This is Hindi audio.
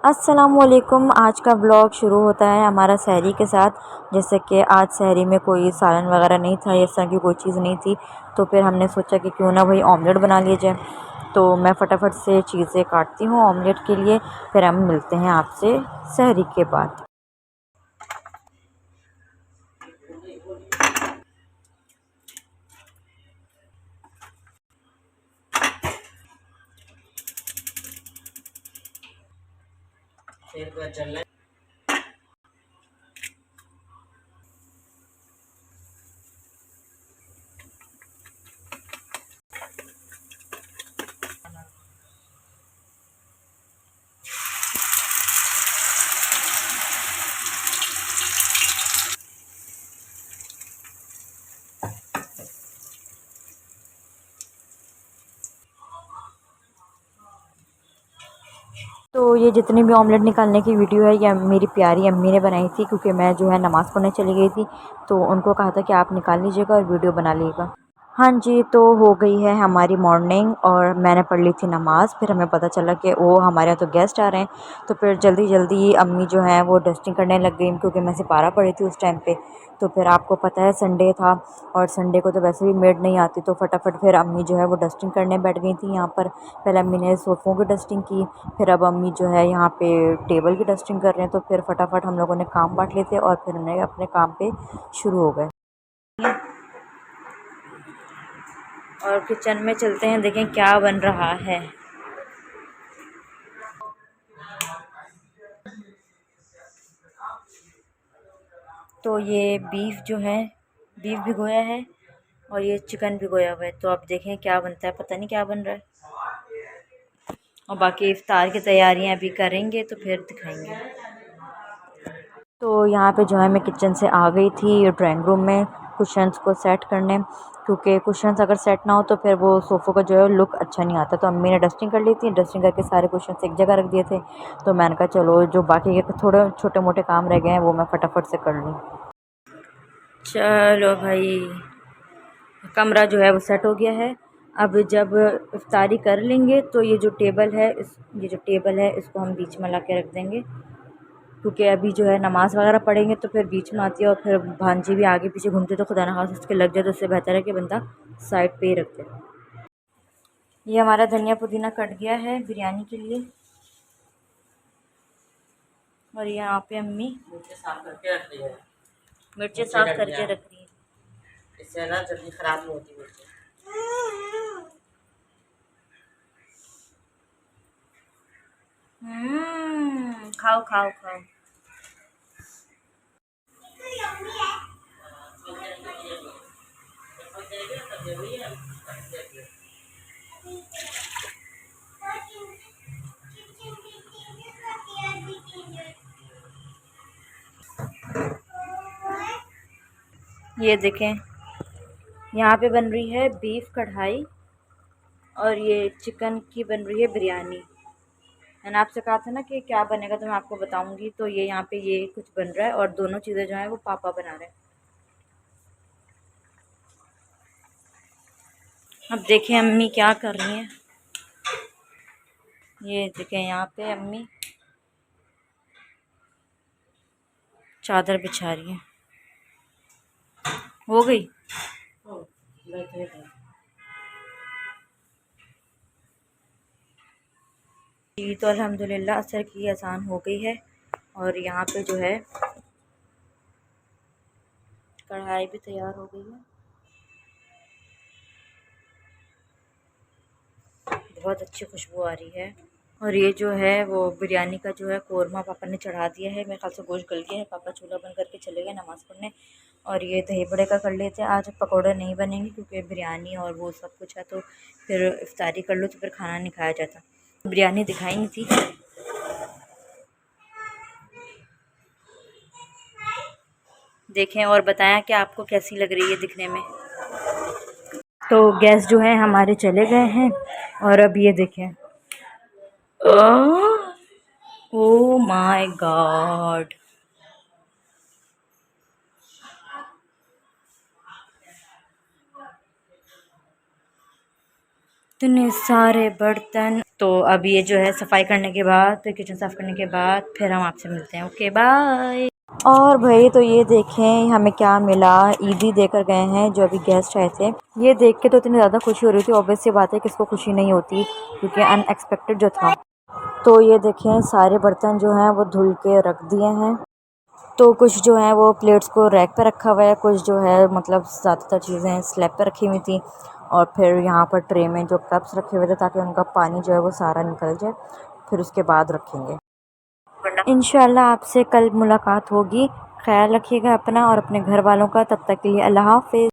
अस्सलामुअलैकुम। आज का ब्लॉग शुरू होता है हमारा सहरी के साथ। जैसे कि आज सहरी में कोई सालन वगैरह नहीं था, इस तरह की कोई चीज़ नहीं थी, तो फिर हमने सोचा कि क्यों ना भाई ऑमलेट बना लिया जाए। तो मैं फटाफट से चीज़ें काटती हूँ ऑमलेट के लिए, फिर हम मिलते हैं आपसे सहरी के बाद। तो ये जितनी भी ऑमलेट निकालने की वीडियो है ये मेरी प्यारी अम्मी ने बनाई थी, क्योंकि मैं जो है नमाज़ पढ़ने चली गई थी, तो उनको कहा था कि आप निकाल लीजिएगा और वीडियो बना लीजिएगा। हाँ जी, तो हो गई है हमारी मॉर्निंग और मैंने पढ़ ली थी नमाज़। फिर हमें पता चला कि ओ हमारे यहाँ तो गेस्ट आ रहे हैं, तो फिर जल्दी जल्दी अम्मी जो हैं वो डस्टिंग करने लग गई, क्योंकि मैं सिपारा पढ़ी थी उस टाइम पे। तो फिर आपको पता है संडे था और संडे को तो वैसे भी मेड नहीं आती, तो फटाफट फिर अम्मी जो है वो डस्टिंग करने बैठ गई थी यहाँ पर। पहले अम्मी ने सोफ़ों की डस्टिंग की, फिर अब अम्मी जो है यहाँ पे टेबल की डस्टिंग कर रहे हैं। तो फिर फटाफट हम लोगों ने काम बांट लिए थे और फिर हमने अपने काम पे शुरू हो गए। और किचन में चलते हैं, देखें क्या बन रहा है। तो ये बीफ जो है, बीफ भिगोया है और ये चिकन भिगोया हुआ है। तो अब देखें क्या बनता है, पता नहीं क्या बन रहा है। और बाकी इफ्तार की तैयारियां अभी करेंगे तो फिर दिखाएंगे। तो यहाँ पे जो है मैं किचन से आ गई थी ड्राइंग रूम में कुशन्स को सेट करने, क्योंकि कुशन्स अगर सेट ना हो तो फिर वो सोफ़ों का जो है लुक अच्छा नहीं आता। तो अम्मी ने डस्टिंग कर ली थी, डस्टिंग करके सारे कुशन्स एक जगह रख दिए थे। तो मैंने कहा चलो जो बाकी के थोड़े छोटे मोटे काम रह गए हैं वो मैं फटाफट से कर लूँ। चलो भाई, कमरा जो है वो सेट हो गया है। अब जब इफ्तारी कर लेंगे तो ये जो टेबल है इसको हम बीच में ला के रख देंगे, क्योंकि अभी जो है नमाज़ वगैरह पढ़ेंगे तो फिर बीच में आती है और फिर भांजी भी आगे पीछे घूमते तो खुदा ना खास उसके लग जाए, तो उससे बेहतर है कि बंदा साइड पे ही रख दे। ये हमारा धनिया पुदीना कट गया है बिरयानी के लिए। और यहाँ पे अम्मी मिर्चें साफ़ करके रख रही है, मिर्चें साफ़ करके रख रही है, इससे ना जल्दी ख़राब नहीं होती मिर्चें। खाओ खाओ खाओ। ये देखें, यहाँ पे बन रही है बीफ कढ़ाई और ये चिकन की बन रही है बिरयानी। मैंने आपसे कहा था ना कि क्या बनेगा तो मैं आपको बताऊंगी। तो ये यहाँ पे ये कुछ बन रहा है और दोनों चीज़ें जो हैं वो पापा बना रहे हैं। अब देखें अम्मी क्या कर रही हैं। ये देखें यहाँ पे अम्मी चादर बिछा रही हैं। हो गई। जी, तो अल्हम्दुलिल्लाह असर की अज़ान हो गई है और यहाँ पे जो है कढ़ाई भी तैयार हो गई है। बहुत अच्छी खुशबू आ रही है। और ये जो है वो बिरयानी का जो है कोरमा पापा ने चढ़ा दिया है। मेरे ख्याल से गोश्त गल गया है, पापा चूल्हा बंद करके चले गए नमाज़ पढ़ने। और ये दही बड़े का कर लेते हैं, आज पकौड़े नहीं बनेंगे क्योंकि बिरयानी और वो सब कुछ है, तो फिर इफ्तारी कर लो तो फिर खाना नहीं खाया जाता। बिरयानी दिखाई नहीं थी। देखें और बताएं कि आपको कैसी लग रही है दिखने में। तो गैस जो है हमारे चले गए हैं और अब ये देखें, ओ माय गॉड, इतने सारे बर्तन। तो अब ये जो है सफाई करने के बाद, किचन साफ़ करने के बाद फिर हम आपसे मिलते हैं। Okay bye. और भाई तो ये देखें हमें क्या मिला, ईदी देकर गए हैं जो अभी गेस्ट आए थे। ये देख के तो इतनी ज़्यादा खुशी हो रही थी, ऑब्वियस सी बात है किसको खुशी नहीं होती, क्योंकि अनएक्सपेक्टेड जो था। तो ये देखें सारे बर्तन जो हैं वो धुल के रख दिए हैं। तो कुछ जो है वो प्लेट्स को रैक पे रखा हुआ है, कुछ जो है मतलब ज़्यादातर चीज़ें स्लैब पे रखी हुई थी, और फिर यहाँ पर ट्रे में जो कप्स रखे हुए थे ताकि उनका पानी जो है वो सारा निकल जाए, फिर उसके बाद रखेंगे। इंशाल्लाह आपसे कल मुलाकात होगी। ख्याल रखिएगा अपना और अपने घर वालों का। तब तक के लिए अल्लाह हाफ़िज़।